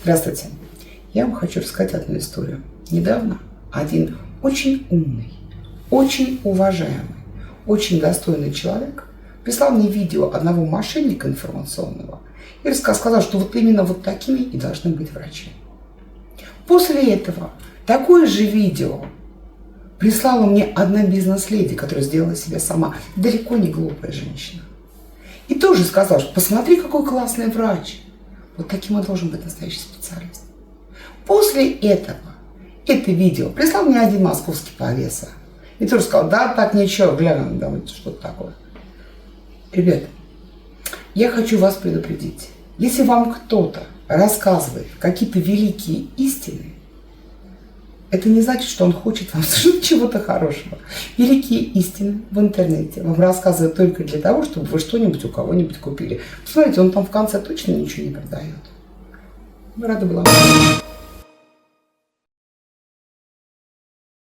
Здравствуйте. Я вам хочу рассказать одну историю. Недавно один очень умный, очень уважаемый, очень достойный человек прислал мне видео одного мошенника информационного и сказал, что вот именно вот такими и должны быть врачи. После этого такое же видео прислала мне одна бизнес-леди, которая сделала себя сама, далеко не глупая женщина. И тоже сказала, что посмотри, какой классный врач. Вот таким он должен быть настоящий специалист. После этого это видео прислал мне один московский повеса. И тоже сказал, да, так ничего, глянь, давайте что-то такое. Ребята, я хочу вас предупредить. Если вам кто-то рассказывает какие-то великие истины, это не значит, что он хочет вам чего-то хорошего. Великие истины в интернете вам рассказывают только для того, чтобы вы что-нибудь у кого-нибудь купили. Посмотрите, он там в конце точно ничего не продает. Рада была.